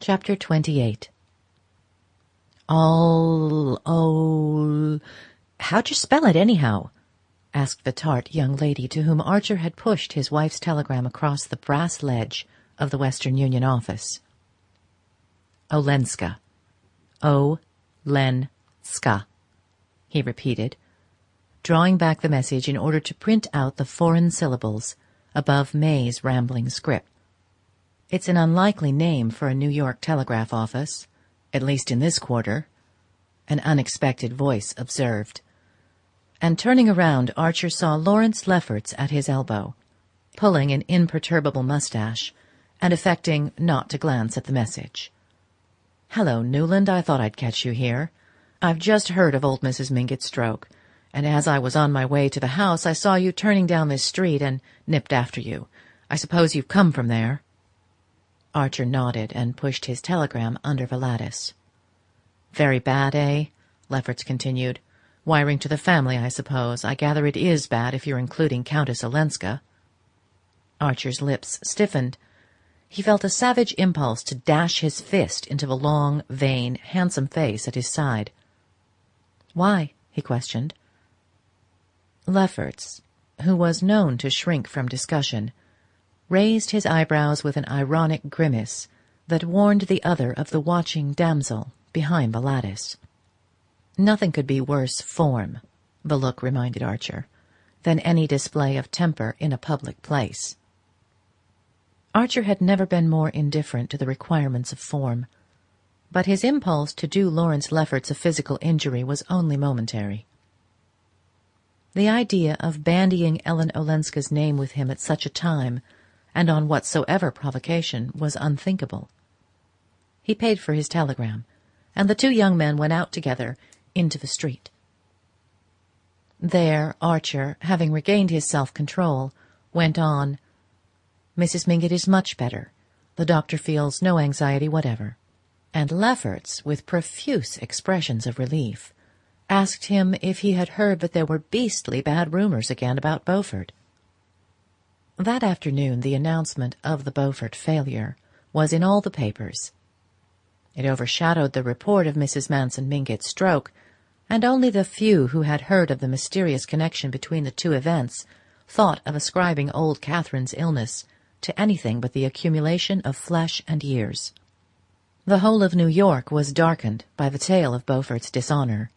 Chapter 28. How'd you spell it, anyhow? Asked the tart young lady to whom Archer had pushed his wife's telegram across the brass ledge of the Western Union office. Olenska. O-len-ska, he repeated, drawing back the message in order to print out the foreign syllables above May's rambling script. It's an unlikely name for a New York telegraph office, at least in this quarter, an unexpected voice observed. And turning around, Archer saw Lawrence Lefferts at his elbow, pulling an imperturbable mustache and affecting not to glance at the message. "Hello, Newland, I thought I'd catch you here. I've just heard of old Mrs. Mingott's stroke, and as I was on my way to the house I saw you turning down this street and nipped after you. I suppose you've come from there?" Archer nodded and pushed his telegram under the lattice. "Very bad, eh?" Lefferts continued. "Wiring to the family, I suppose. I gather it is bad if you're including Countess Olenska." Archer's lips stiffened. He felt a savage impulse to dash his fist into the long, vain, handsome face at his side. "Why?" he questioned. Lefferts, who was known to shrink from discussion, raised his eyebrows with an ironic grimace that warned the other of the watching damsel behind the lattice. Nothing could be worse form, the look reminded Archer, than any display of temper in a public place. Archer had never been more indifferent to the requirements of form, but his impulse to do Lawrence Lefferts a physical injury was only momentary. The idea of bandying Ellen Olenska's name with him at such a time, and on whatsoever provocation, was unthinkable. He paid for his telegram, and the two young men went out together into the street. There Archer, having regained his self-control, went on, "Mrs. Mingott is much better. The doctor feels no anxiety whatever." And Lefferts, with profuse expressions of relief, asked him if he had heard that there were beastly bad rumors again about Beaufort. That afternoon the announcement of the Beaufort failure was in all the papers. It overshadowed the report of Mrs. Manson Mingott's stroke, and only the few who had heard of the mysterious connection between the two events thought of ascribing old Catherine's illness to anything but the accumulation of flesh and years. The whole of New York was darkened by the tale of Beaufort's dishonor.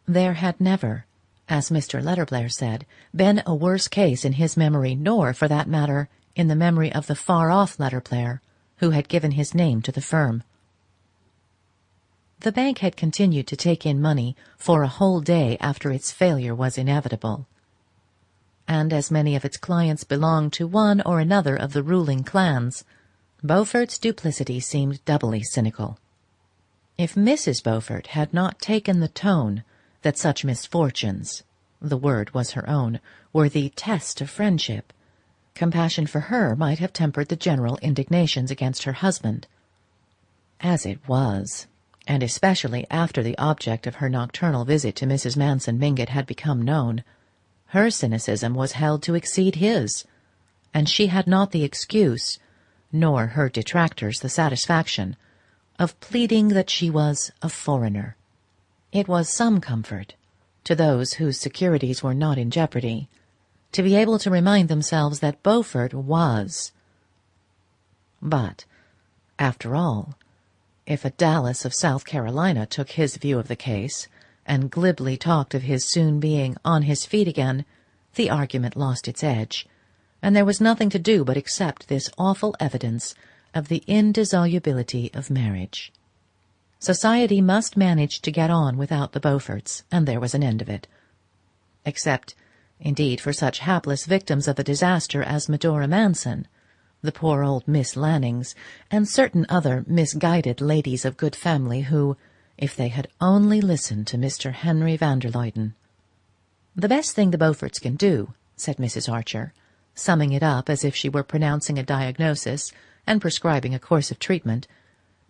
There had never, as Mr. Letterblair said, been a worse case in his memory, nor, for that matter, in the memory of the far-off Letterblair, who had given his name to the firm. The bank had continued to take in money for a whole day after its failure was inevitable, and as many of its clients belonged to one or another of the ruling clans, Beaufort's duplicity seemed doubly cynical. If Mrs. Beaufort had not taken the tone that such misfortunes, the word was her own, were the test of friendship, compassion for her might have tempered the general indignations against her husband. As it was, and especially after the object of her nocturnal visit to Mrs. Manson Mingott had become known, her cynicism was held to exceed his, and she had not the excuse, nor her detractors the satisfaction, of pleading that she was a foreigner. It was some comfort, to those whose securities were not in jeopardy, to be able to remind themselves that Beaufort was. But, after all, if a Dallas of South Carolina took his view of the case, and glibly talked of his soon being on his feet again, the argument lost its edge, and there was nothing to do but accept this awful evidence of the indissolubility of marriage. Society must manage to get on without the Beauforts, and there was an end of it. Except, indeed, for such hapless victims of the disaster as Medora Manson, the poor old Miss Lannings, and certain other misguided ladies of good family who, if they had only listened to Mr. Henry van der Luyden. "The best thing the Beauforts can do," said Mrs. Archer, summing it up as if she were pronouncing a diagnosis and prescribing a course of treatment,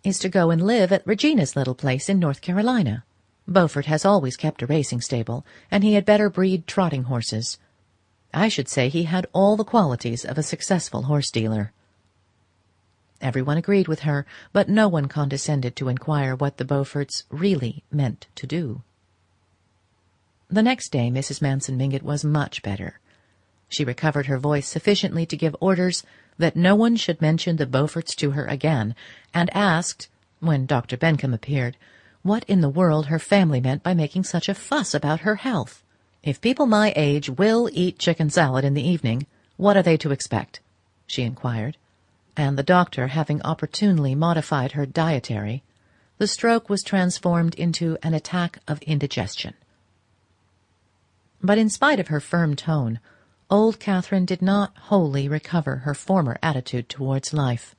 "is to go and live at Regina's little place in North Carolina. Beaufort has always kept a racing stable, and he had better breed trotting horses. I should say he had all the qualities of a successful horse-dealer." Everyone agreed with her, but no one condescended to inquire what the Beauforts really meant to do. The next day Mrs. Manson Mingott was much better. She recovered her voice sufficiently to give orders that no one should mention the Beauforts to her again, and asked, when Dr. Bencomb appeared, what in the world her family meant by making such a fuss about her health. "If people my age will eat chicken salad in the evening, what are they to expect?" she inquired, and the doctor having opportunely modified her dietary, the stroke was transformed into an attack of indigestion. But in spite of her firm tone, old Catherine did not wholly recover her former attitude towards life.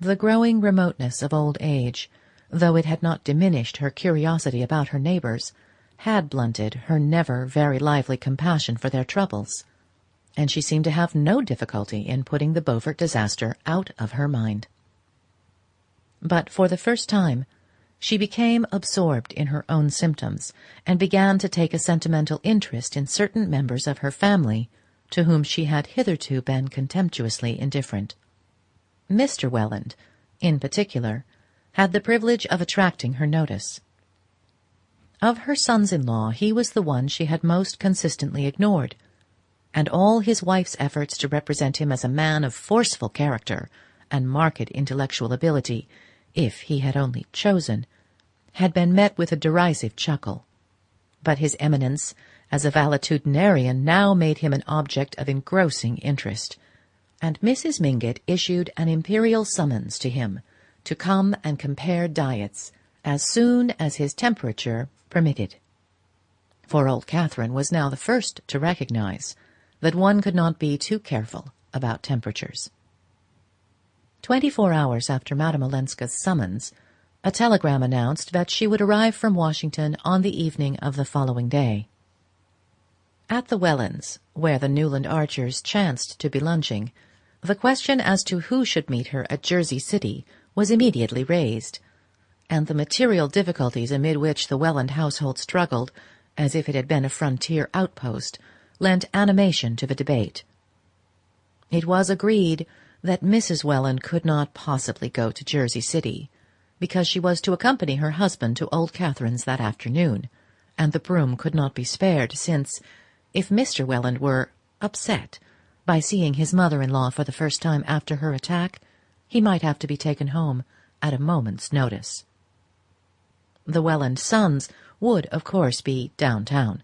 The growing remoteness of old age, though it had not diminished her curiosity about her neighbours, had blunted her never very lively compassion for their troubles, and she seemed to have no difficulty in putting the Beaufort disaster out of her mind. But for the first time she became absorbed in her own symptoms, and began to take a sentimental interest in certain members of her family to whom she had hitherto been contemptuously indifferent. Mr. Welland, in particular, had the privilege of attracting her notice. Of her sons-in-law, he was the one she had most consistently ignored, and all his wife's efforts to represent him as a man of forceful character and marked intellectual ability, if he had only chosen, had been met with a derisive chuckle. But his eminence as a valetudinarian now made him an object of engrossing interest, and Mrs. Mingott issued an imperial summons to him to come and compare diets as soon as his temperature permitted. For old Catherine was now the first to recognize that one could not be too careful about temperatures. 24 hours after Madame Olenska's summons, a telegram announced that she would arrive from Washington on the evening of the following day. At the Wellands, where the Newland Archers chanced to be lunching, the question as to who should meet her at Jersey City was immediately raised, and the material difficulties amid which the Welland household struggled, as if it had been a frontier outpost, lent animation to the debate. It was agreed that Mrs. Welland could not possibly go to Jersey City, because she was to accompany her husband to old Catherine's that afternoon, and the broom could not be spared, since, if Mr. Welland were upset by seeing his mother-in-law for the first time after her attack, he might have to be taken home at a moment's notice. The Welland sons would, of course, be downtown.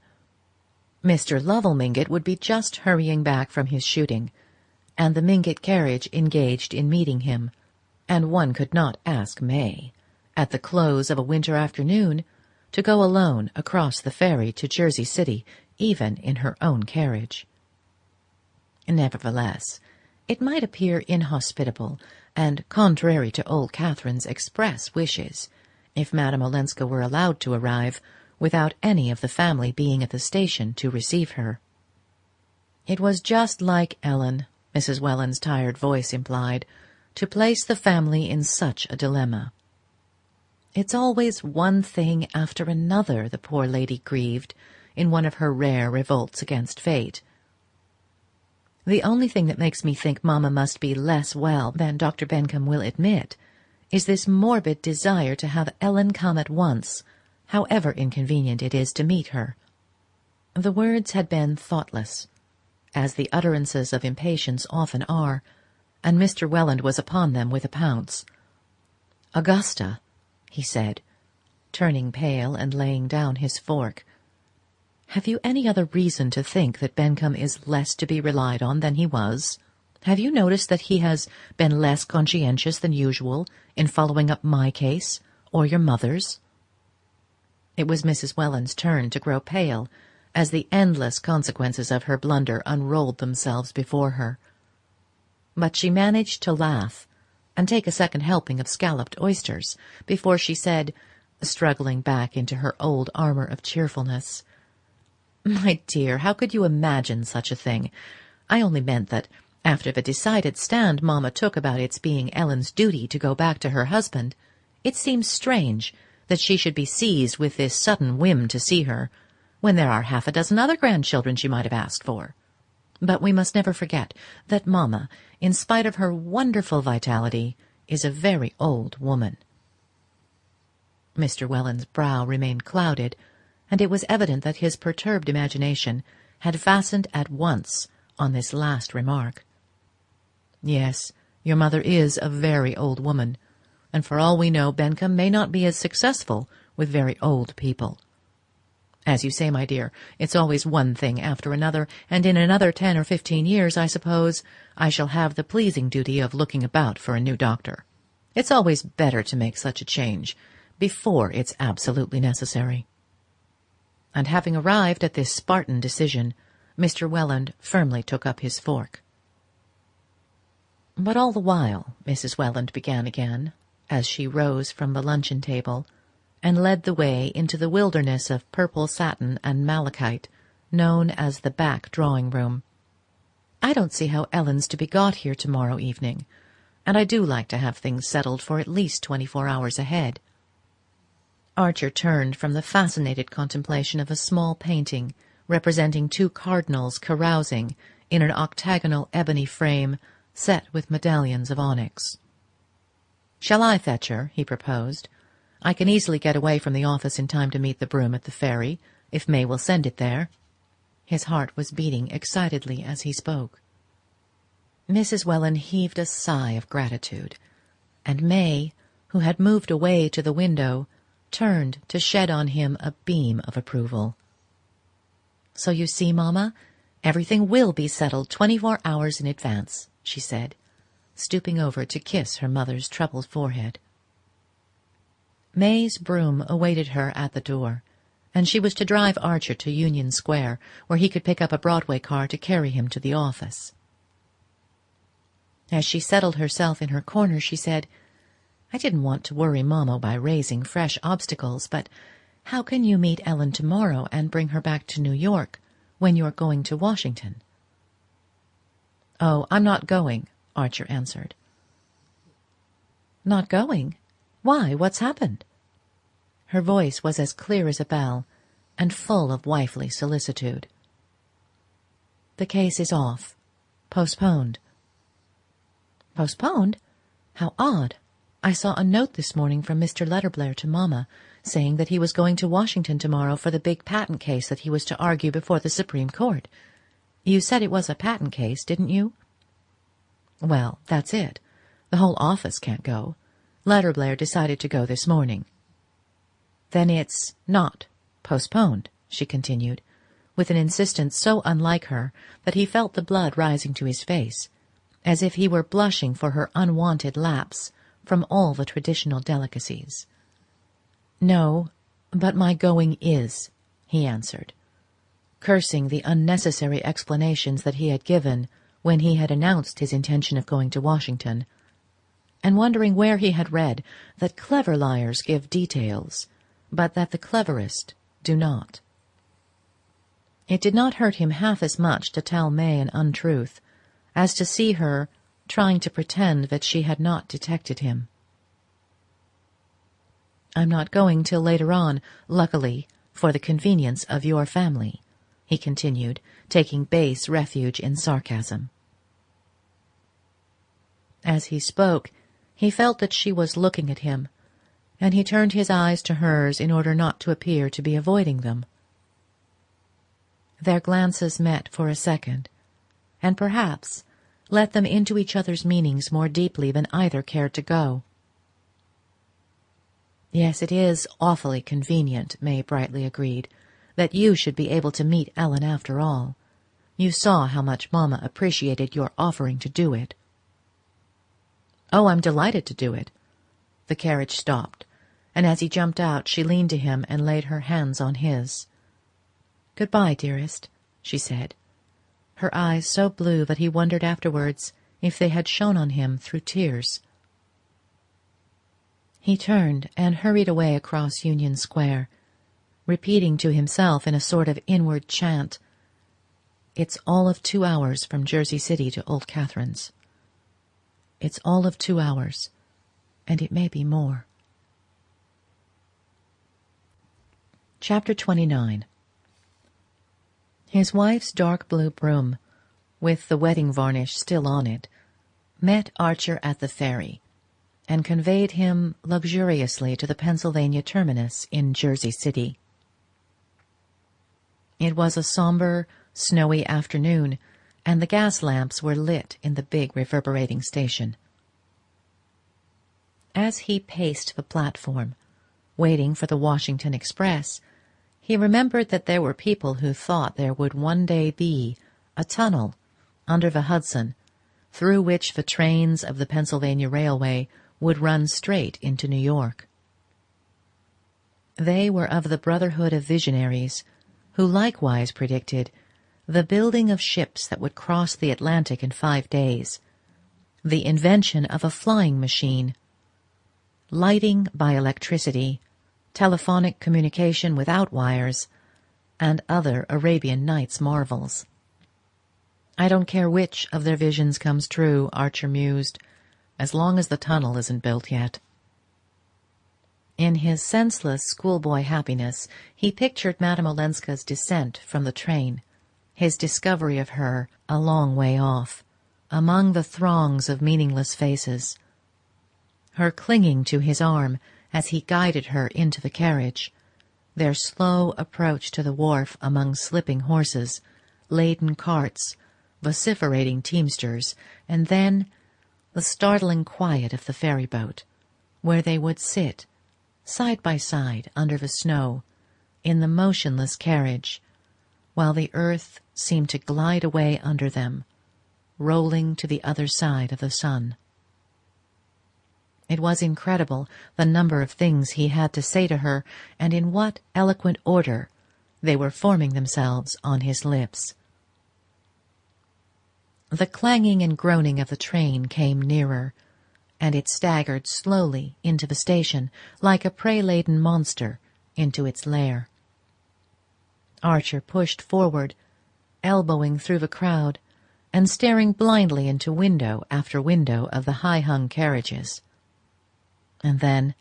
Mr. Lovell Mingott would be just hurrying back from his shooting, and the Mingott carriage engaged in meeting him, and one could not ask May, at the close of a winter afternoon, to go alone across the ferry to Jersey City, even in her own carriage. Nevertheless, it might appear inhospitable and contrary to old Catherine's express wishes if Madame Olenska were allowed to arrive without any of the family being at the station to receive her. It was just like Ellen, Mrs. Welland's tired voice implied, to place the family in such a dilemma. It's always one thing after another, the poor lady grieved, in one of her rare revolts against fate. The only thing that makes me think Mamma must be less well than Dr. Bencomb will admit is this morbid desire to have Ellen come at once, however inconvenient it is to meet her. The words had been thoughtless, as the utterances of impatience often are, and Mr. Welland was upon them with a pounce. "Augusta," he said, turning pale and laying down his fork, "have you any other reason to think that Bencomb is less to be relied on than he was? Have you noticed that he has been less conscientious than usual in following up my case, or your mother's?" It was Mrs. Welland's turn to grow pale as the endless consequences of her blunder unrolled themselves before her. But she managed to laugh and take a second helping of scalloped oysters before she said, struggling back into her old armour of cheerfulness, "My dear, how could you imagine such a thing? I only meant that, after the decided stand Mamma took about its being Ellen's duty to go back to her husband, it seems strange that she should be seized with this sudden whim to see her, when there are half a dozen other grandchildren she might have asked for. But we must never forget that Mamma, in spite of her wonderful vitality, is a very old woman." Mr. Welland's brow remained clouded, and it was evident that his perturbed imagination had fastened at once on this last remark. "Yes, your mother is a very old woman, and for all we know Bencomb may not be as successful with very old people. As you say, my dear, it's always one thing after another, and in another 10 or 15 years, I suppose, I shall have the pleasing duty of looking about for a new doctor. It's always better to make such a change before it's absolutely necessary." And having arrived at this Spartan decision, Mr. Welland firmly took up his fork. "But all the while," Mrs. Welland began again, as she rose from the luncheon-table and led the way into the wilderness of purple satin and malachite known as the back drawing-room, "I don't see how Ellen's to be got here tomorrow evening, and I do like to have things settled for at least 24 hours ahead." Archer turned from the fascinated contemplation of a small painting representing 2 cardinals carousing in an octagonal ebony frame set with medallions of onyx. "Shall I fetch her?" he proposed. "I can easily get away from the office in time to meet the brougham at the ferry, if May will send it there." His heart was beating excitedly as he spoke. Mrs. Welland heaved a sigh of gratitude, and May, who had moved away to the window, turned to shed on him a beam of approval. "So you see, Mamma, everything will be settled 24 hours in advance," she said, stooping over to kiss her mother's troubled forehead. May's brougham awaited her at the door, and she was to drive Archer to Union Square, where he could pick up a Broadway car to carry him to the office. As she settled herself in her corner, she said, "I didn't want to worry Mamma by raising fresh obstacles, but how can you meet Ellen tomorrow and bring her back to New York when you're going to Washington?" "Oh, I'm not going," Archer answered. "Not going? Why, what's happened?" Her voice was as clear as a bell, and full of wifely solicitude. "The case is off. Postponed." "Postponed? How odd. I saw a note this morning from Mr. Letterblair to Mamma, saying that he was going to Washington tomorrow for the big patent case that he was to argue before the Supreme Court. You said it was a patent case, didn't you?" "Well, that's it. The whole office can't go. Letterblair decided to go this morning." "Then it's not postponed," she continued, with an insistence so unlike her that he felt the blood rising to his face, as if he were blushing for her unwonted lapse from all the traditional delicacies. "No, but my going is," he answered, cursing the unnecessary explanations that he had given when he had announced his intention of going to Washington, and wondering where he had read that clever liars give details, but that the cleverest do not. It did not hurt him half as much to tell May an untruth as to see her trying to pretend that she had not detected him. "I'm not going till later on, luckily, for the convenience of your family," he continued, taking base refuge in sarcasm. As he spoke, he felt that she was looking at him, and he turned his eyes to hers in order not to appear to be avoiding them. Their glances met for a second, and perhaps let them into each other's meanings more deeply than either cared to go. "Yes, it is awfully convenient," May brightly agreed, "that you should be able to meet Ellen after all. You saw how much Mamma appreciated your offering to do it." "Oh, I'm delighted to do it." The carriage stopped, and as he jumped out she leaned to him and laid her hands on his. "Good-bye, dearest," she said, her eyes so blue that he wondered afterwards if they had shone on him through tears. He turned and hurried away across Union Square, repeating to himself in a sort of inward chant, "It's all of 2 hours from Jersey City to Old Catherine's. It's all of 2 hours, and it may be more." Chapter 29. His wife's dark blue brougham, with the wedding varnish still on it, met Archer at the ferry and conveyed him luxuriously to the Pennsylvania terminus in Jersey City. It was a somber, snowy afternoon, and the gas lamps were lit in the big reverberating station. As he paced the platform, waiting for the Washington Express, he remembered that there were people who thought there would one day be a tunnel under the Hudson through which the trains of the Pennsylvania Railway would run straight into New York. They were of the brotherhood of visionaries, who likewise predicted the building of ships that would cross the Atlantic in 5 days, the invention of a flying machine, lighting by electricity, telephonic communication without wires, and other Arabian Nights marvels. I don't care which of their visions comes true, Archer mused, as long as the tunnel isn't built yet. In his senseless schoolboy happiness, he pictured Madame Olenska's descent from the train, his discovery of her a long way off, among the throngs of meaningless faces, her clinging to his arm as he guided her into the carriage, their slow approach to the wharf among slipping horses, laden carts, vociferating teamsters, and then the startling quiet of the ferry-boat, where they would sit, side by side under the snow, in the motionless carriage, while the earth seemed to glide away under them, rolling to the other side of the sun. It was incredible, the number of things he had to say to her, and in what eloquent order they were forming themselves on his lips. The clanging and groaning of the train came nearer, and it staggered slowly into the station like a prey-laden monster into its lair. Archer pushed forward, elbowing through the crowd, and staring blindly into window after window of the high-hung carriages. And then,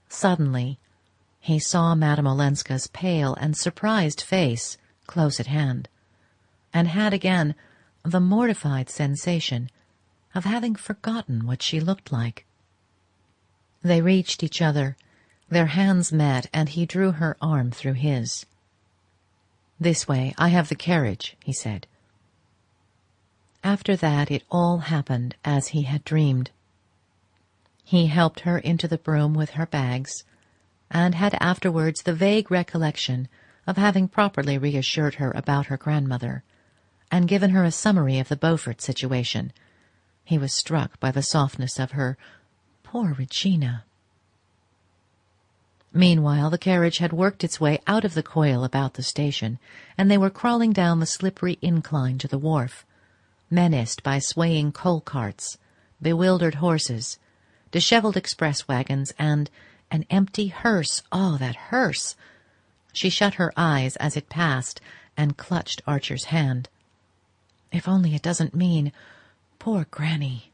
suddenly, he saw Madame Olenska's pale and surprised face close at hand, and had again the mortified sensation of having forgotten what she looked like. They reached each other, their hands met, and he drew her arm through his. "This way, I have the carriage," he said. After that it all happened as he had dreamed. He helped her into the brougham with her bags, and had afterwards the vague recollection of having properly reassured her about her grandmother, and given her a summary of the Beaufort situation. He was struck by the softness of her "Poor Regina." Meanwhile the carriage had worked its way out of the coil about the station, and they were crawling down the slippery incline to the wharf, menaced by swaying coal carts, bewildered horses, dishevelled express wagons, and an empty hearse. Oh, that hearse! She shut her eyes as it passed and clutched Archer's hand. If only it doesn't mean poor Granny.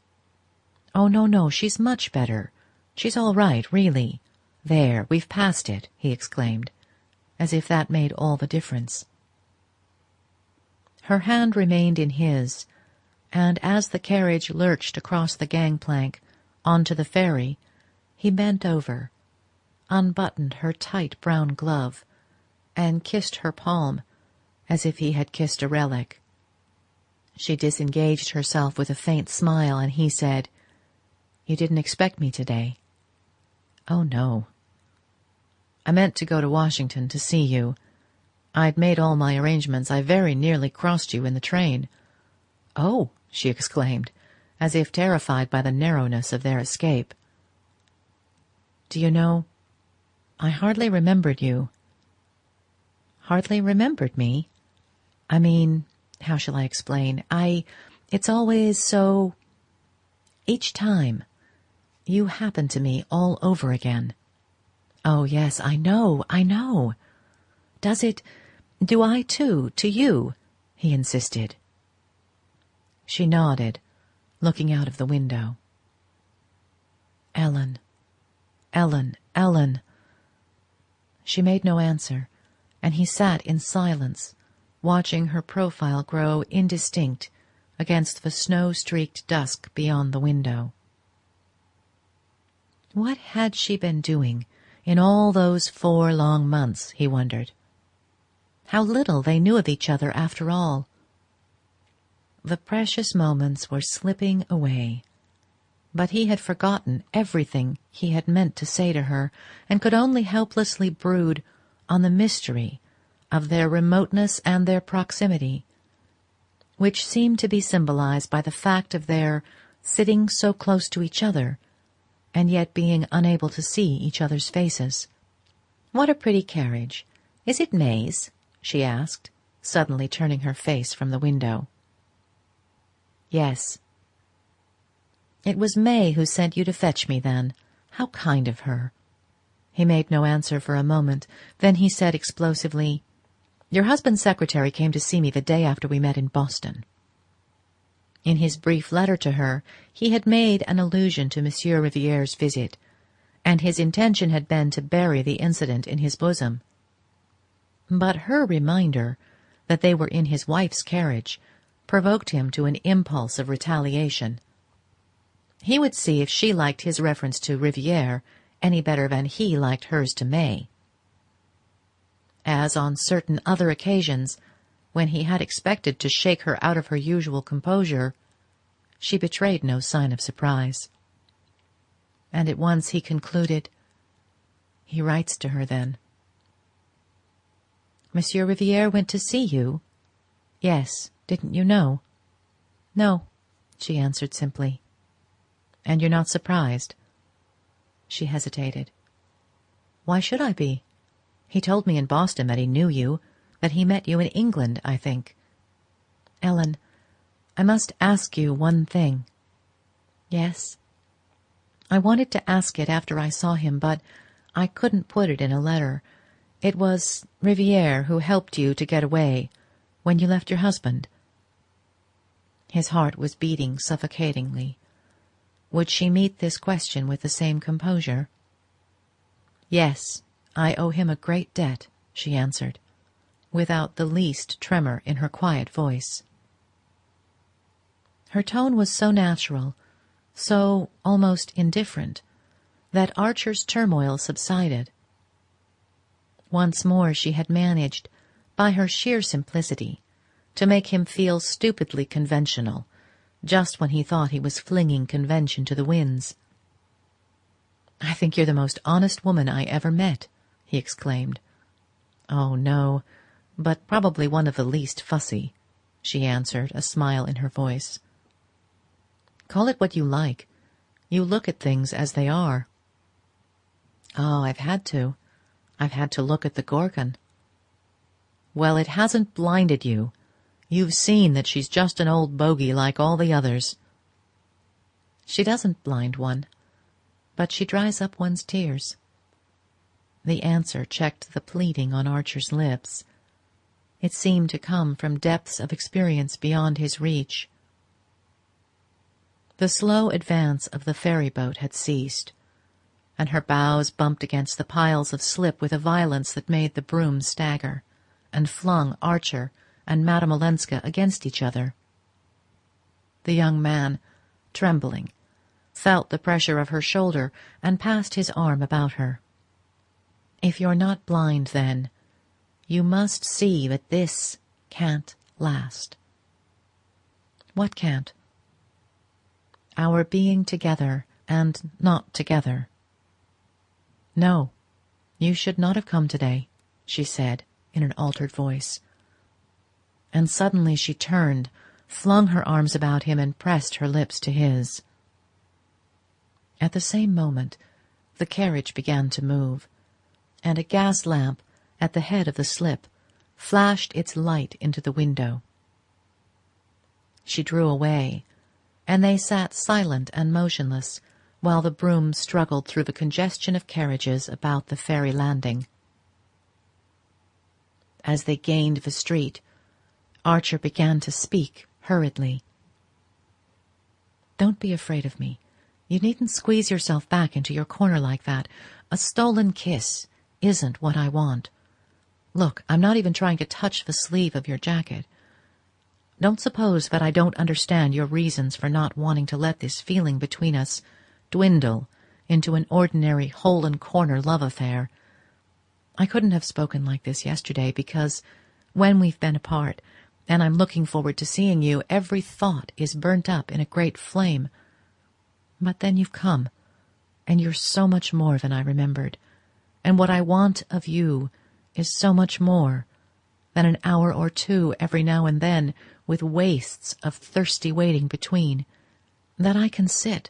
Oh, no, she's much better. She's all right, really. There, we've passed it, he exclaimed, as if that made all the difference. Her hand remained in his, and as the carriage lurched across the gangplank onto the ferry, he bent over, unbuttoned her tight brown glove, and kissed her palm as if he had kissed a relic. She disengaged herself with a faint smile, and he said, "You didn't expect me today?" "Oh, no. I meant to go to Washington to see you. I'd made all my arrangements. I very nearly crossed you in the train." "Oh," she exclaimed, as if terrified by the narrowness of their escape. "Do you know, I hardly remembered you." "Hardly remembered me? I mean, how shall I explain? It's always so... Each time, you happen to me all over again." "Oh, yes, I know. Do I too, to you?" he insisted. She nodded, looking out of the window. "Ellen, Ellen, Ellen." She made no answer, and he sat in silence, watching her profile grow indistinct against the snow-streaked dusk beyond the window. What had she been doing in all those 4 long months, he wondered. How little they knew of each other after all. The precious moments were slipping away, but he had forgotten everything he had meant to say to her, and could only helplessly brood on the mystery of their remoteness and their proximity, which seemed to be symbolized by the fact of their sitting so close to each other, and yet being unable to see each other's faces. "What a pretty carriage! Is it May's?" she asked, suddenly turning her face from the window. "Yes." "It was May who sent you to fetch me, then. How kind of her." He made no answer for a moment. Then he said explosively, "Your husband's secretary came to see me the day after we met in Boston." In his brief letter to her, he had made an allusion to Monsieur Riviere's visit, and his intention had been to bury the incident in his bosom. But her reminder that they were in his wife's carriage provoked him to an impulse of retaliation. He would see if she liked his reference to Riviere any better than he liked hers to May. As on certain other occasions, when he had expected to shake her out of her usual composure, she betrayed no sign of surprise. And at once he concluded, "He writes to her, then." "Monsieur Riviere went to see you?" "Yes. Didn't you know?" "No," she answered simply. "And you're not surprised?" She hesitated. "Why should I be? He told me in Boston that he knew you, that he met you in England, I think." "Ellen, I must ask you one thing." "Yes?" "I wanted to ask it after I saw him, but I couldn't put it in a letter. It was Riviere who helped you to get away when you left your husband." His heart was beating suffocatingly. Would she meet this question with the same composure? "Yes, I owe him a great debt," she answered, without the least tremor in her quiet voice. Her tone was so natural, so almost indifferent, that Archer's turmoil subsided. Once more she had managed, by her sheer simplicity, to make him feel stupidly conventional, just when he thought he was flinging convention to the winds. "I think you're the most honest woman I ever met," he exclaimed. "Oh, no, but probably one of the least fussy," she answered, a smile in her voice. "Call it what you like. You look at things as they are." "Oh, I've had to. I've had to look at the Gorgon." "Well, it hasn't blinded you. You've seen that she's just an old bogey like all the others." "She doesn't blind one, but she dries up one's tears." The answer checked the pleading on Archer's lips. It seemed to come from depths of experience beyond his reach. The slow advance of the ferry-boat had ceased, and her bows bumped against the piles of slip with a violence that made the broom stagger, and flung Archer and Madame Olenska against each other. The young man, trembling, felt the pressure of her shoulder and passed his arm about her. "If you're not blind, then, you must see that this can't last." "What can't?" "Our being together and not together." "No, you should not have come today," she said in an altered voice. And suddenly she turned, flung her arms about him, and pressed her lips to his. At the same moment the carriage began to move, and a gas lamp at the head of the slip flashed its light into the window. She drew away, and they sat silent and motionless while the broom struggled through the congestion of carriages about the ferry landing. As they gained the street, Archer began to speak hurriedly. "Don't be afraid of me. You needn't squeeze yourself back into your corner like that. A stolen kiss isn't what I want. Look, I'm not even trying to touch the sleeve of your jacket. Don't suppose that I don't understand your reasons for not wanting to let this feeling between us dwindle into an ordinary hole-and-corner love affair. I couldn't have spoken like this yesterday because when we've been apart and I'm looking forward to seeing you, every thought is burnt up in a great flame. But then you've come, and you're so much more than I remembered, and what I want of you is so much more than an hour or two every now and then with wastes of thirsty waiting between, that I can sit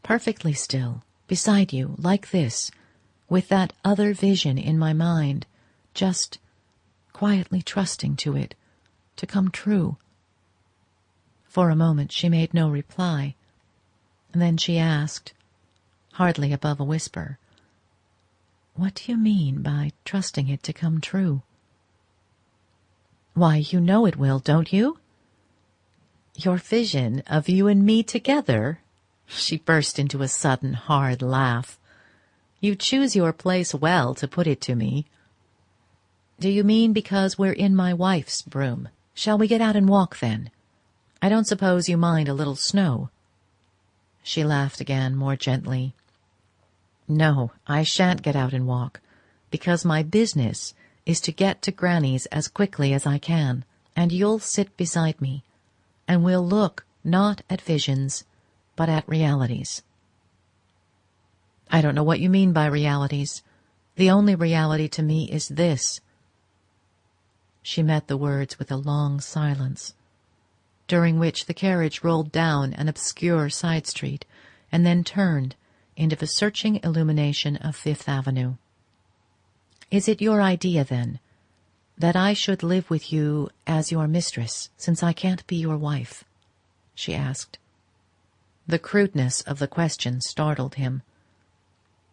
perfectly still beside you like this, with that other vision in my mind, just quietly trusting to it to come true. For a moment she made no reply. Then she asked, hardly above a whisper, "What do you mean by trusting it to come true?" "Why, you know it will, don't you? Your vision of you and me together?" She burst into a sudden hard laugh. "You choose your place well, to put it to me." "Do you mean because we're in my wife's brougham? Shall we get out and walk, then? I don't suppose you mind a little snow." She laughed again, more gently. "No, I shan't get out and walk, because my business is to get to Granny's as quickly as I can, and you'll sit beside me, and we'll look not at visions, but at realities." "I don't know what you mean by realities. The only reality to me is this." She met the words with a long silence, during which the carriage rolled down an obscure side street and then turned into the searching illumination of Fifth Avenue. "Is it your idea, then, that I should live with you as your mistress, since I can't be your wife?" she asked. The crudeness of the question startled him.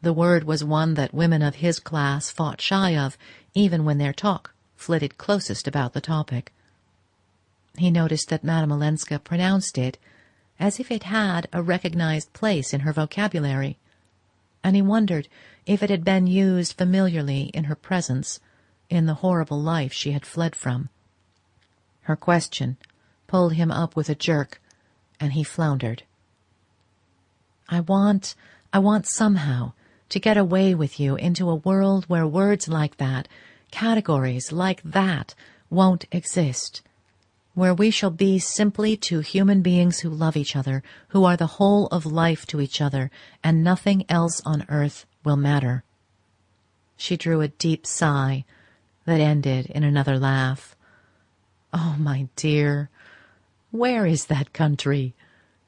The word was one that women of his class fought shy of, even when their talk flitted closest about the topic. He noticed that Madame Olenska pronounced it as if it had a recognized place in her vocabulary, and he wondered if it had been used familiarly in her presence in the horrible life she had fled from. Her question pulled him up with a jerk, and he floundered. I want somehow to get away with you into a world where words like that, categories like that, won't exist, where we shall be simply two human beings who love each other, who are the whole of life to each other, and nothing else on earth will matter. She drew a deep sigh that ended in another laugh. "Oh, my dear, where is that country?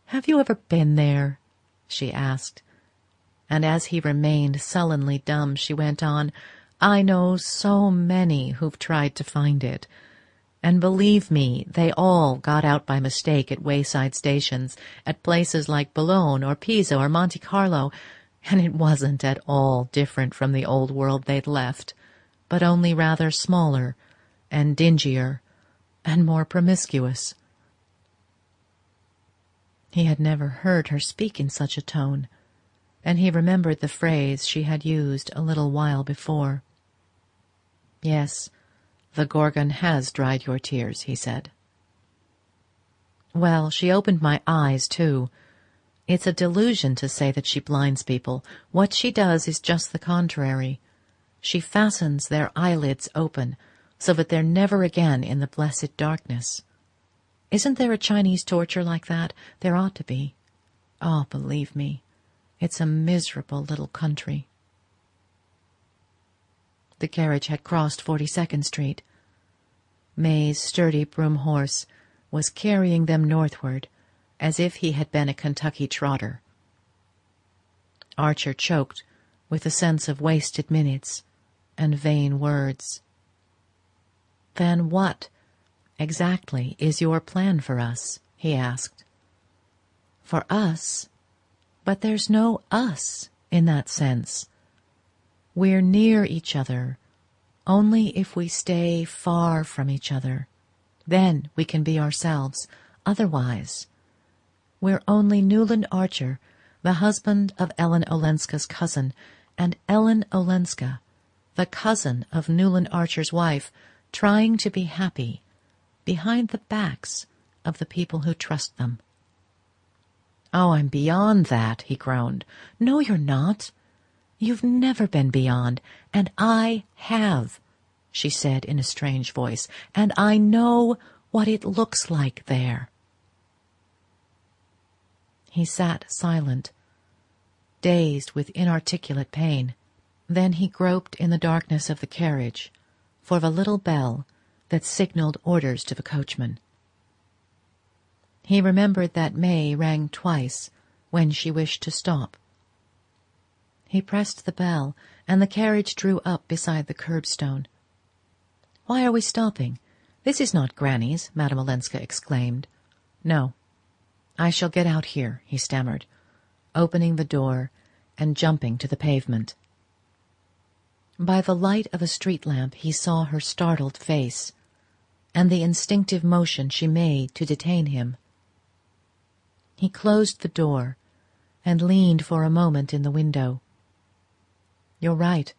Have you ever been there?" she asked. And as he remained sullenly dumb, she went on, "I know so many who've tried to find it. And believe me, they all got out by mistake at wayside stations, at places like Boulogne or Pisa or Monte Carlo, and it wasn't at all different from the old world they'd left, but only rather smaller and dingier and more promiscuous." He had never heard her speak in such a tone, and he remembered the phrase she had used a little while before. "Yes, the Gorgon has dried your tears," he said. "Well, she opened my eyes, too. It's a delusion to say that she blinds people. What she does is just the contrary. She fastens their eyelids open so that they're never again in the blessed darkness. Isn't there a Chinese torture like that? There ought to be. Oh, believe me, it's a miserable little country." The carriage had crossed 42nd Street. May's sturdy broom horse was carrying them northward as if he had been a Kentucky trotter. Archer choked with a sense of wasted minutes and vain words. "Then what exactly is your plan for us?" he asked. "For us? But there's no us in that sense. We're near each other only if we stay far from each other. Then we can be ourselves. Otherwise, we're only Newland Archer, the husband of Ellen Olenska's cousin, and Ellen Olenska, the cousin of Newland Archer's wife, trying to be happy behind the backs of the people who trust them. "Oh, I'm beyond that," he groaned. "No, you're not. You've never been beyond, and I have," she said in a strange voice, "and I know what it looks like there." He sat silent, dazed with inarticulate pain. Then he groped in the darkness of the carriage for the little bell that signalled orders to the coachman. He remembered that May rang twice when she wished to stop. He pressed the bell, and the carriage drew up beside the curbstone. "Why are we stopping? This is not Granny's," Madame Olenska exclaimed. "No, I shall get out here," he stammered, opening the door and jumping to the pavement. By the light of a street lamp he saw her startled face, and the instinctive motion she made to detain him. He closed the door and leaned for a moment in the window. "You're right.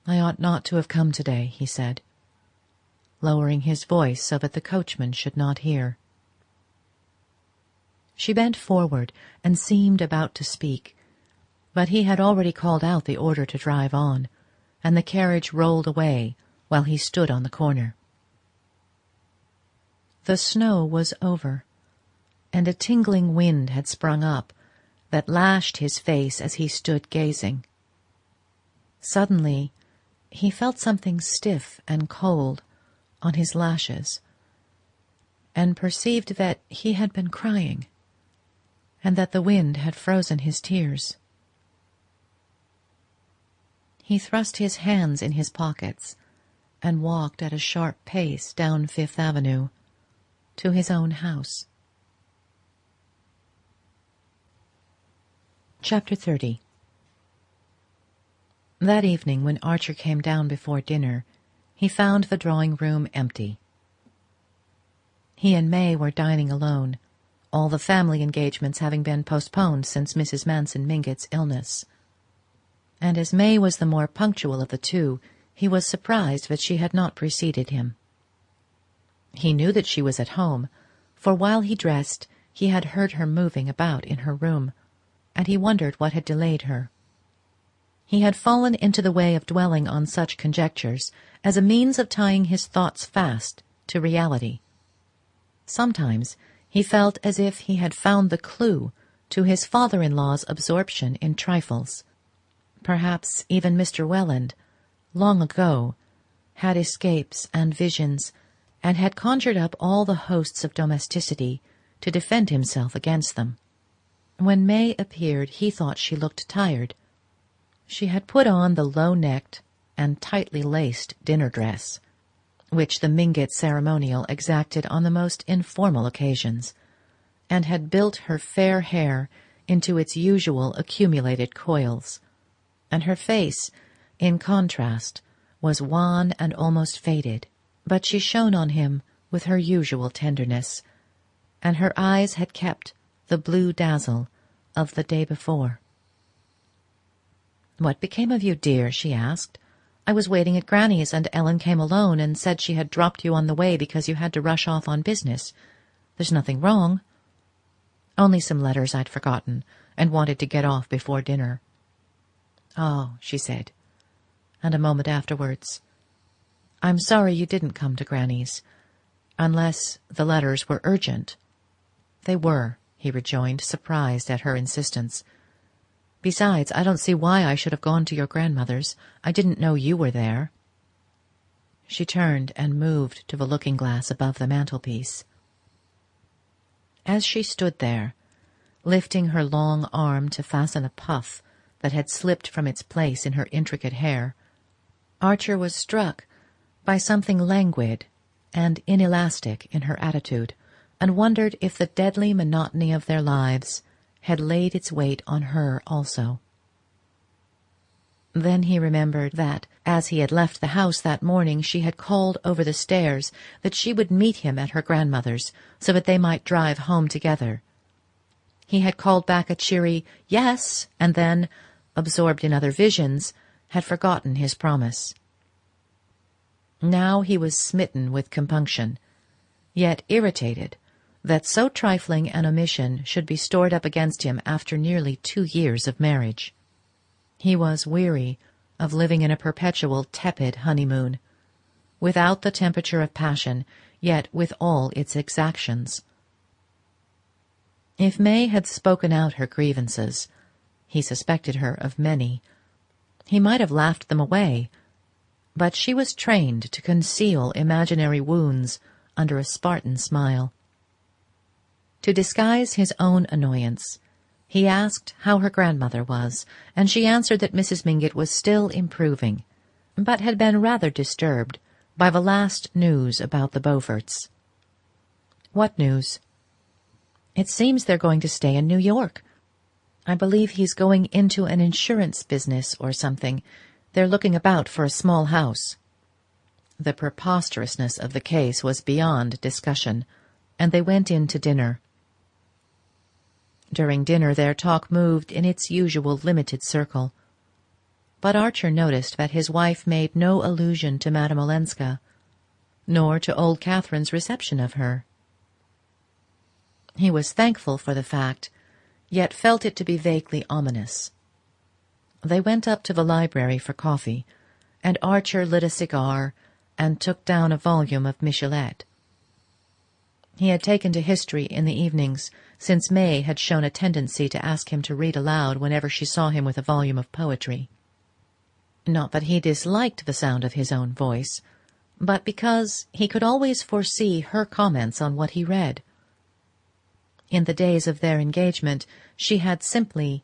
I ought not to have come today," he said, lowering his voice so that the coachman should not hear. She bent forward and seemed about to speak, but he had already called out the order to drive on, and the carriage rolled away while he stood on the corner. The snow was over, and a tingling wind had sprung up that lashed his face as he stood gazing. Suddenly he felt something stiff and cold on his lashes, and perceived that he had been crying, and that the wind had frozen his tears. He thrust his hands in his pockets and walked at a sharp pace down Fifth Avenue to his own house. Chapter 30. That evening, when Archer came down before dinner, he found the drawing-room empty. He and May were dining alone, all the family engagements having been postponed since Mrs. Manson Mingott's illness. And as May was the more punctual of the two, he was surprised that she had not preceded him. He knew that she was at home, for while he dressed he had heard her moving about in her room, and he wondered what had delayed her. He had fallen into the way of dwelling on such conjectures as a means of tying his thoughts fast to reality. Sometimes he felt as if he had found the clue to his father-in-law's absorption in trifles. Perhaps even Mr. Welland, long ago, had escapes and visions, and had conjured up all the hosts of domesticity to defend himself against them. When May appeared, he thought she looked tired. She had put on the low-necked and tightly laced dinner dress, which the Mingott ceremonial exacted on the most informal occasions, and had built her fair hair into its usual accumulated coils, and her face, in contrast, was wan and almost faded, but she shone on him with her usual tenderness, and her eyes had kept the blue dazzle of the day before. "What became of you, dear?" she asked. "I was waiting at Granny's, and Ellen came alone and said she had dropped you on the way because you had to rush off on business. There's nothing wrong." "Only some letters I'd forgotten, and wanted to get off before dinner." "Oh," she said, and a moment afterwards, "I'm sorry you didn't come to Granny's, unless the letters were urgent." "They were," he rejoined, surprised at her insistence. "Besides, I don't see why I should have gone to your grandmother's. I didn't know you were there." She turned and moved to the looking-glass above the mantelpiece. As she stood there, lifting her long arm to fasten a puff that had slipped from its place in her intricate hair, Archer was struck by something languid and inelastic in her attitude, and wondered if the deadly monotony of their lives had laid its weight on her also. Then he remembered that, as he had left the house that morning, she had called over the stairs that she would meet him at her grandmother's, so that they might drive home together. He had called back a cheery "yes," and then, absorbed in other visions, had forgotten his promise. Now he was smitten with compunction, yet irritated, that so trifling an omission should be stored up against him after nearly 2 years of marriage. He was weary of living in a perpetual tepid honeymoon, without the temperature of passion, yet with all its exactions. If May had spoken out her grievances, he suspected her of many, he might have laughed them away, but she was trained to conceal imaginary wounds under a Spartan smile. To disguise his own annoyance, he asked how her grandmother was, and she answered that Mrs. Mingott was still improving, but had been rather disturbed by the last news about the Beauforts. "What news?" "It seems they're going to stay in New York. I believe he's going into an insurance business or something. They're looking about for a small house." The preposterousness of the case was beyond discussion, and they went in to dinner. During dinner their talk moved in its usual limited circle, but Archer noticed that his wife made no allusion to Madame Olenska, nor to old Catherine's reception of her. He was thankful for the fact, yet felt it to be vaguely ominous. They went up to the library for coffee, and Archer lit a cigar and took down a volume of Michelet. He had taken to history in the evenings, since May had shown a tendency to ask him to read aloud whenever she saw him with a volume of poetry. Not that he disliked the sound of his own voice, but because he could always foresee her comments on what he read. In the days of their engagement she had simply,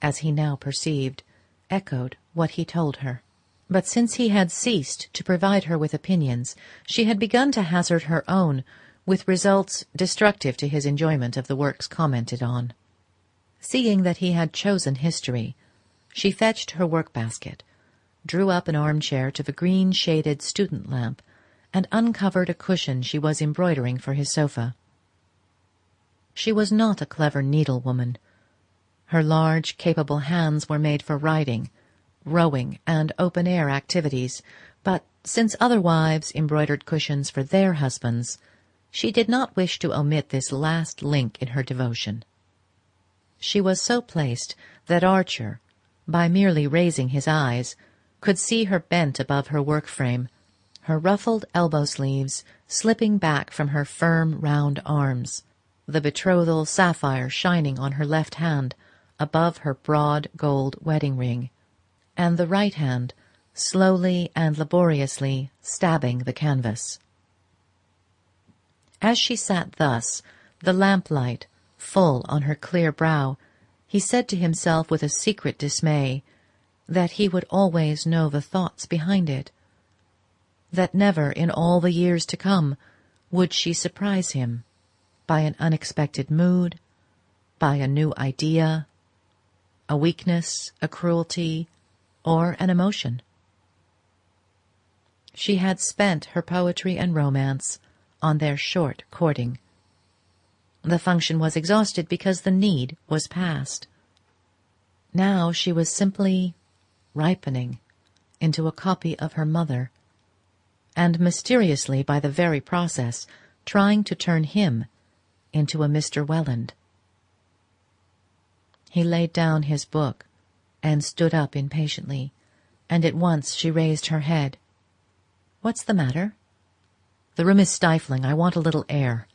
as he now perceived, echoed what he told her. But since he had ceased to provide her with opinions, she had begun to hazard her own, with results destructive to his enjoyment of the works commented on. Seeing that he had chosen history, she fetched her work-basket, drew up an armchair to the green-shaded student lamp, and uncovered a cushion she was embroidering for his sofa. She was not a clever needlewoman. Her large, capable hands were made for riding, rowing, and open-air activities, but since other wives embroidered cushions for their husbands, she did not wish to omit this last link in her devotion. She was so placed that Archer, by merely raising his eyes, could see her bent above her work-frame, her ruffled elbow-sleeves slipping back from her firm, round arms, the betrothal sapphire shining on her left hand above her broad gold wedding-ring, and the right hand slowly and laboriously stabbing the canvas. As she sat thus, the lamplight full on her clear brow, he said to himself with a secret dismay that he would always know the thoughts behind it, that never in all the years to come would she surprise him by an unexpected mood, by a new idea, a weakness, a cruelty, or an emotion. She had spent her poetry and romance on their short courting. The function was exhausted because the need was past. Now she was simply ripening into a copy of her mother, and mysteriously, by the very process, trying to turn him into a Mr. Welland. He laid down his book and stood up impatiently, and at once she raised her head. "What's the matter?" "The room is stifling. I want a little air."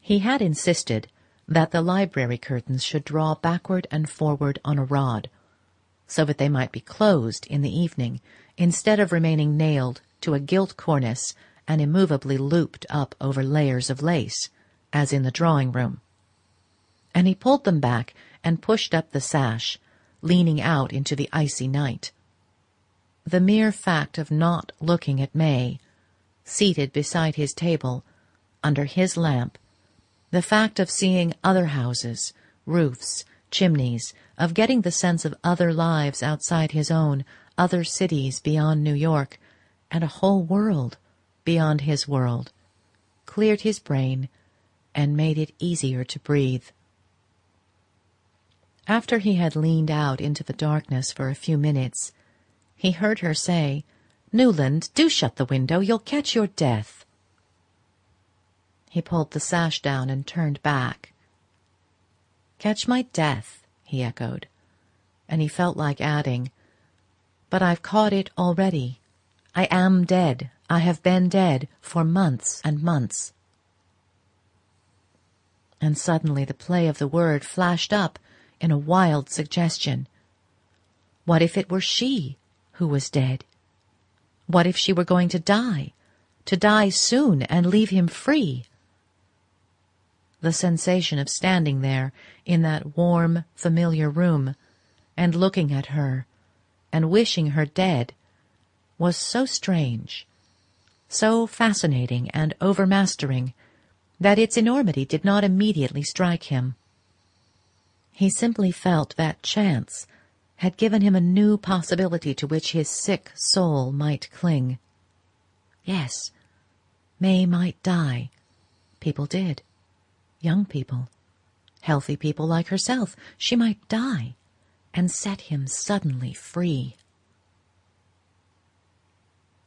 He had insisted that the library curtains should draw backward and forward on a rod, so that they might be closed in the evening, instead of remaining nailed to a gilt cornice and immovably looped up over layers of lace, as in the drawing-room. And he pulled them back and pushed up the sash, leaning out into the icy night. The mere fact of not looking at May, seated beside his table, under his lamp, the fact of seeing other houses, roofs, chimneys, of getting the sense of other lives outside his own, other cities beyond New York, and a whole world beyond his world, cleared his brain and made it easier to breathe. After he had leaned out into the darkness for a few minutes, he heard her say, "Newland, do shut the window. You'll catch your death." He pulled the sash down and turned back. "Catch my death," he echoed, and he felt like adding, "But I've caught it already. I am dead. I have been dead for months and months." And suddenly the play of the word flashed up in a wild suggestion. What if it were she who was dead? What if she were going to die soon and leave him free? The sensation of standing there in that warm, familiar room and looking at her and wishing her dead was so strange, so fascinating and overmastering, that its enormity did not immediately strike him. He simply felt that chance had given him a new possibility to which his sick soul might cling. Yes, May might die. People did. Young people, healthy people like herself. She might die and set him suddenly free.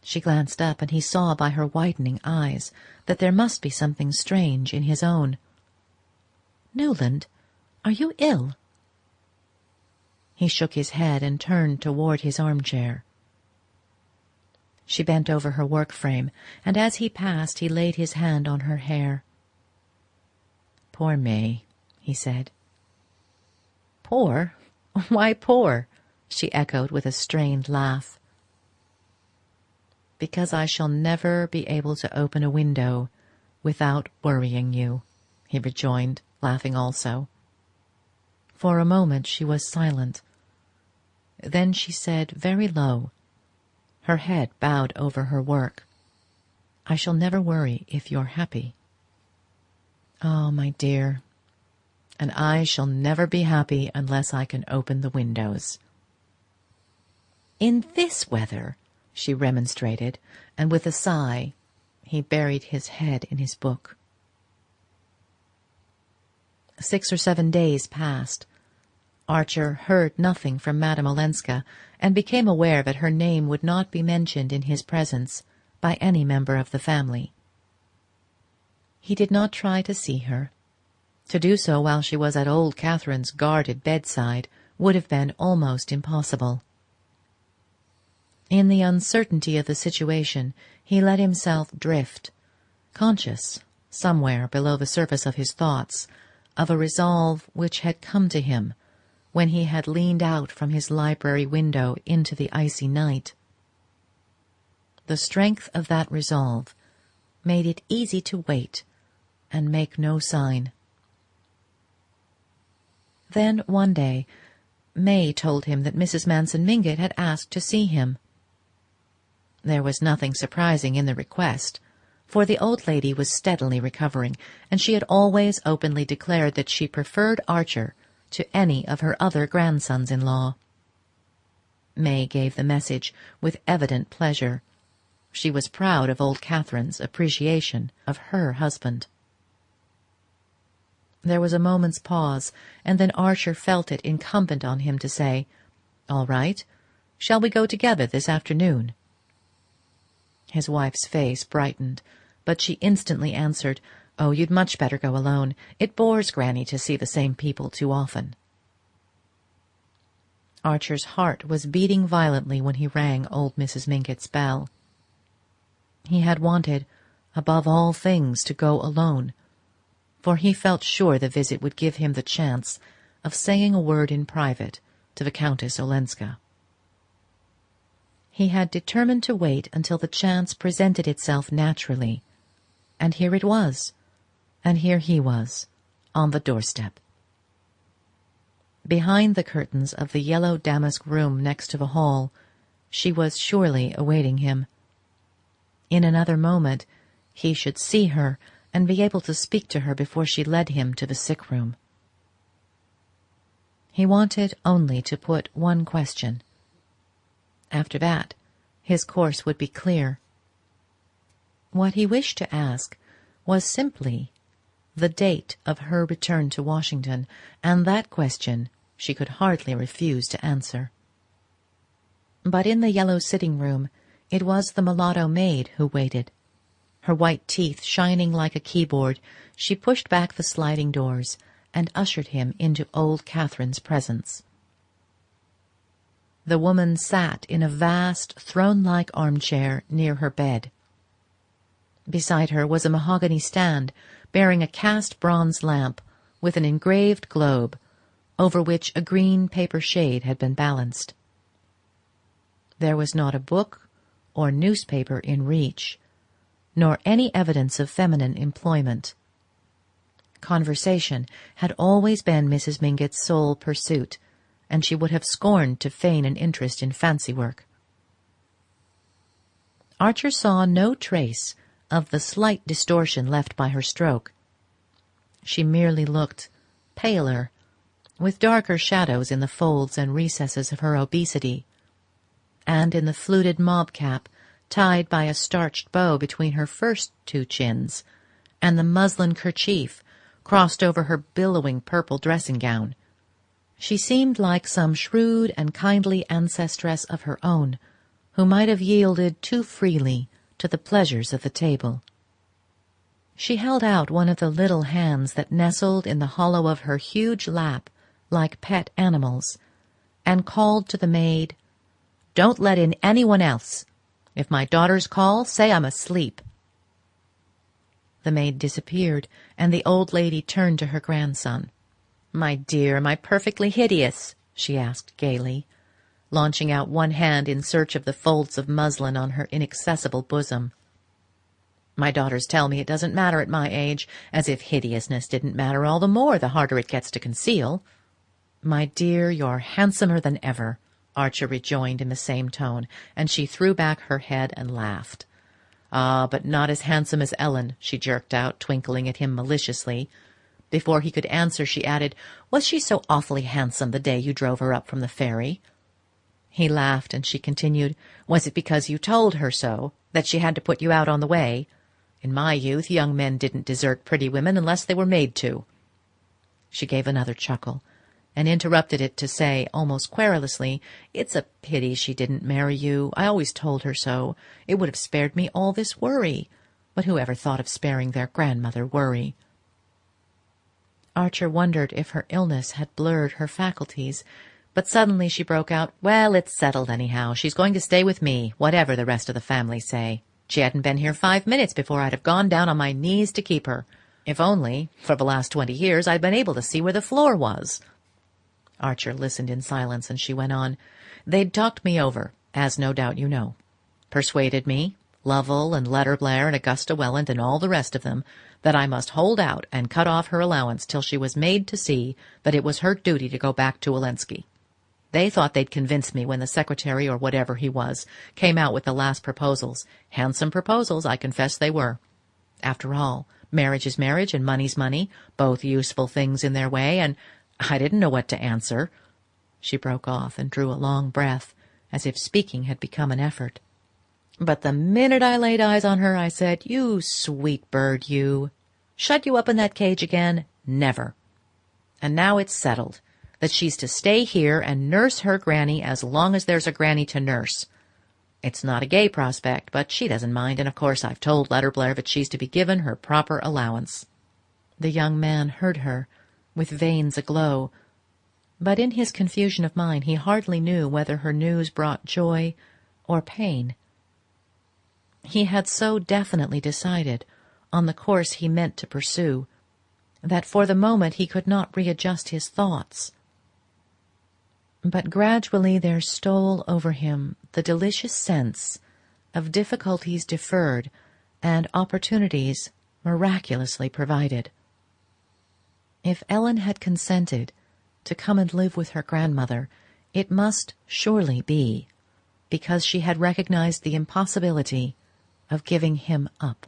She glanced up, and he saw by her widening eyes that there must be something strange in his own. "Newland, are you ill?" He shook his head and turned toward his armchair. She bent over her work frame, and as he passed he laid his hand on her hair. "Poor May," he said. "Poor? Why poor?" she echoed with a strained laugh. "Because I shall never be able to open a window without worrying you," he rejoined, laughing also. For a moment she was silent. Then she said very low, her head bowed over her work, "I shall never worry if you're happy." "Oh, my dear, and I shall never be happy unless I can open the windows." "In this weather," she remonstrated, and with a sigh he buried his head in his book. 6 or 7 days passed. Archer heard nothing from Madame Olenska, and became aware that her name would not be mentioned in his presence by any member of the family. He did not try to see her. To do so while she was at old Catherine's guarded bedside would have been almost impossible. In the uncertainty of the situation, he let himself drift, conscious, somewhere below the surface of his thoughts, of a resolve which had come to him when he had leaned out from his library window into the icy night. The strength of that resolve made it easy to wait and make no sign. Then one day May told him that Mrs. Manson Mingott had asked to see him. There was nothing surprising in the request, for the old lady was steadily recovering, and she had always openly declared that she preferred Archer to any of her other grandsons-in-law. May gave the message with evident pleasure. She was proud of old Catherine's appreciation of her husband. There was a moment's pause, and then Archer felt it incumbent on him to say, "All right. Shall we go together this afternoon?" His wife's face brightened, but she instantly answered, "Oh, you'd much better go alone. It bores Granny to see the same people too often." Archer's heart was beating violently when he rang old Mrs. Mingott's bell. He had wanted, above all things, to go alone, for he felt sure the visit would give him the chance of saying a word in private to the Countess Olenska. He had determined to wait until the chance presented itself naturally, and here it was, and here he was, on the doorstep. Behind the curtains of the yellow damask room next to the hall, she was surely awaiting him. In another moment he should see her and be able to speak to her before she led him to the sick room. He wanted only to put one question. After that, his course would be clear. What he wished to ask was simply the date of her return to Washington, and that question she could hardly refuse to answer. But in the yellow sitting-room it was the mulatto maid who waited, Her white teeth shining like a keyboard, she pushed back the sliding doors and ushered him into old Catherine's presence. The woman sat in a vast, throne-like armchair near her bed. Beside her was a mahogany stand bearing a cast bronze lamp with an engraved globe, over which a green paper shade had been balanced. There was not a book or newspaper in reach, nor any evidence of feminine employment. Conversation had always been Mrs. Mingott's sole pursuit, and she would have scorned to feign an interest in fancy work. Archer saw no trace of the slight distortion left by her stroke. She merely looked paler, with darker shadows in the folds and recesses of her obesity, and in the fluted mob cap tied by a starched bow between her first two chins, and the muslin kerchief crossed over her billowing purple dressing-gown. She seemed like some shrewd and kindly ancestress of her own, who might have yielded too freely to the pleasures of the table. She held out one of the little hands that nestled in the hollow of her huge lap like pet animals, and called to the maid, "Don't let in anyone else. If my daughters call, say I'm asleep." The maid disappeared, and the old lady turned to her grandson. "My dear, am I perfectly hideous?" she asked gaily, launching out one hand in search of the folds of muslin on her inaccessible bosom. "My daughters tell me it doesn't matter at my age, as if hideousness didn't matter all the more the harder it gets to conceal." "My dear, you're handsomer than ever," Archer rejoined in the same tone, and she threw back her head and laughed. "Ah, but not as handsome as Ellen," she jerked out, twinkling at him maliciously. Before he could answer, she added, "Was she so awfully handsome the day you drove her up from the ferry?" He laughed, and she continued, "Was it because you told her so that she had to put you out on the way? In my youth, young men didn't desert pretty women unless they were made to." She gave another chuckle, and interrupted it to say, almost querulously, "It's a pity she didn't marry you. I always told her so. It would have spared me all this worry. But who ever thought of sparing their grandmother worry?" Archer wondered if her illness had blurred her faculties, but suddenly she broke out, "Well, it's settled anyhow. She's going to stay with me, whatever the rest of the family say. She hadn't been here 5 minutes before I'd have gone down on my knees to keep her. If only, for the last 20 years, I'd been able to see where the floor was." Archer listened in silence, and she went on, "They'd talked me over, as no doubt you know. Persuaded me, Lovell and Letterblair and Augusta Welland and all the rest of them, that I must hold out and cut off her allowance till she was made to see that it was her duty to go back to Olenska. They thought they'd convince me when the secretary, or whatever he was, came out with the last proposals. Handsome proposals, I confess they were. After all, marriage is marriage and money's money, both useful things in their way, and I didn't know what to answer." She broke off and drew a long breath, as if speaking had become an effort. "But the minute I laid eyes on her, I said, 'You sweet bird, you. Shut you up in that cage again? Never.' And now it's settled that she's to stay here and nurse her granny as long as there's a granny to nurse. It's not a gay prospect, but she doesn't mind, and of course I've told Letterblair that she's to be given her proper allowance." The young man heard her, with veins aglow, but in his confusion of mind he hardly knew whether her news brought joy or pain. He had so definitely decided on the course he meant to pursue that for the moment he could not readjust his thoughts. But gradually there stole over him the delicious sense of difficulties deferred and opportunities miraculously provided. If Ellen had consented to come and live with her grandmother, it must surely be because she had recognized the impossibility of giving him up.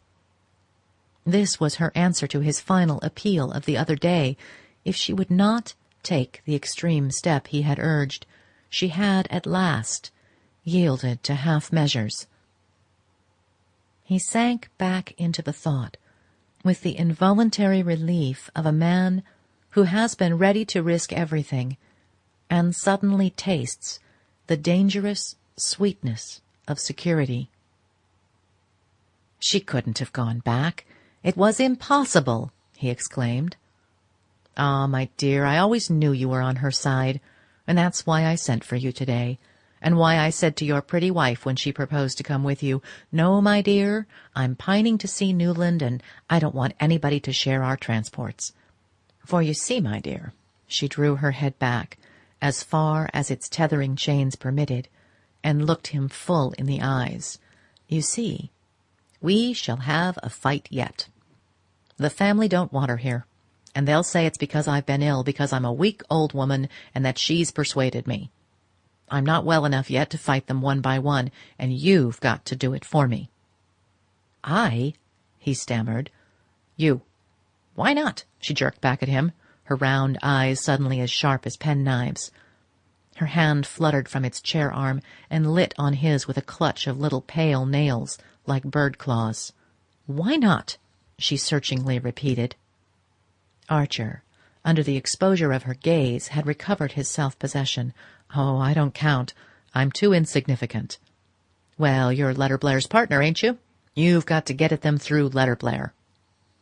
This was her answer to his final appeal of the other day. If she would not take the extreme step he had urged, she had at last yielded to half measures. He sank back into the thought with the involuntary relief of a man who has been ready to risk everything and suddenly tastes the dangerous sweetness of security. She couldn't have gone back. It was impossible, he exclaimed. Ah, my dear, I always knew you were on her side, and that's why I sent for you today, and why I said to your pretty wife when she proposed to come with you, "No, my dear, I'm pining to see Newland, and I don't want anybody to share our transports." For you see, my dear, she drew her head back, as far as its tethering chains permitted, and looked him full in the eyes. You see, we shall have a fight yet. The family don't want her here, and they'll say it's because I've been ill, because I'm a weak old woman, and that she's persuaded me. I'm not well enough yet to fight them one by one, and you've got to do it for me. I? He stammered. You. Why not? She jerked back at him, her round eyes suddenly as sharp as penknives. Her hand fluttered from its chair arm and lit on his with a clutch of little pale nails, like bird claws. Why not? She searchingly repeated. Archer, under the exposure of her gaze, had recovered his self-possession. Oh, I don't count. I'm too insignificant. Well, you're Letterblair's partner, ain't you? You've got to get at them through Letterblair.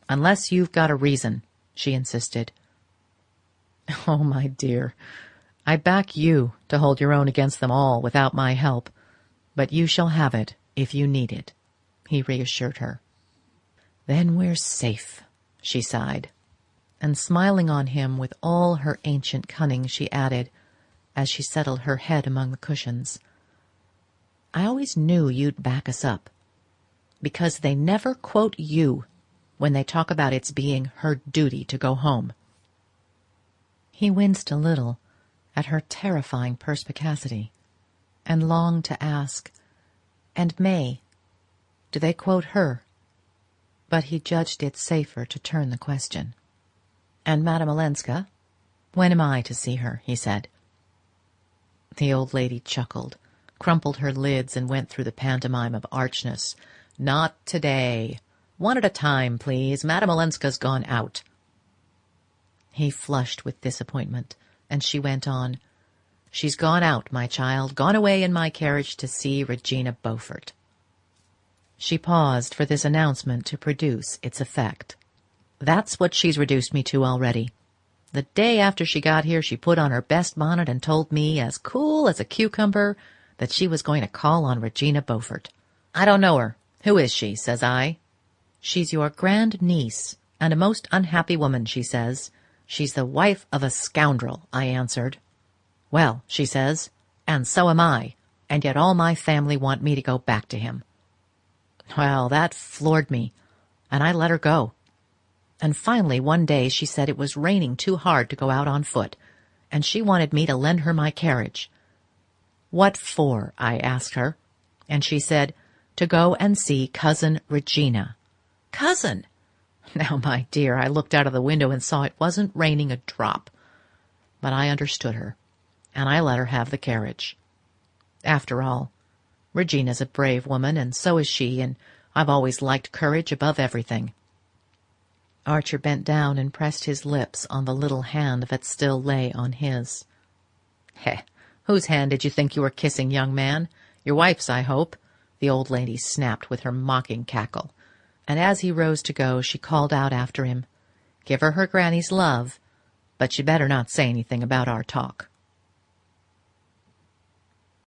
Unless you've got a reason, she insisted. Oh, my dear, I back you to hold your own against them all without my help, but you shall have it if you need it, he reassured her. Then we're safe, she sighed, and smiling on him with all her ancient cunning, she added, as she settled her head among the cushions, I always knew you'd back us up, because they never quote you when they talk about its being her duty to go home. He winced a little at her terrifying perspicacity, and longed to ask, And May, do they quote her? But he judged it safer to turn the question. And Madame Olenska? When am I to see her? He said. The old lady chuckled, crumpled her lids, and went through the pantomime of archness. Not today. One at a time, please. Madame Olenska's gone out. He flushed with disappointment, and she went on. She's gone out, my child, gone away in my carriage to see Regina Beaufort. She paused for this announcement to produce its effect. That's what she's reduced me to already. The day after she got here, she put on her best bonnet and told me, as cool as a cucumber, that she was going to call on Regina Beaufort. I don't know her. Who is she? Says I. She's your grand-niece, and a most unhappy woman, she says. She's the wife of a scoundrel, I answered. Well, she says, and so am I, and yet all my family want me to go back to him. Well, that floored me, and I let her go. And finally, one day, she said it was raining too hard to go out on foot, and she wanted me to lend her my carriage. What for? I asked her, and she said, to go and see Cousin Regina. Cousin! Now, my dear, I looked out of the window and saw it wasn't raining a drop. But I understood her, and I let her have the carriage. After all, Regina's a brave woman, and so is she, and I've always liked courage above everything. Archer bent down and pressed his lips on the little hand that still lay on his. Heh, whose hand did you think you were kissing, young man? Your wife's, I hope, the old lady snapped with her mocking cackle, and as he rose to go, she called out after him, Give her granny's love, but you better not say anything about our talk.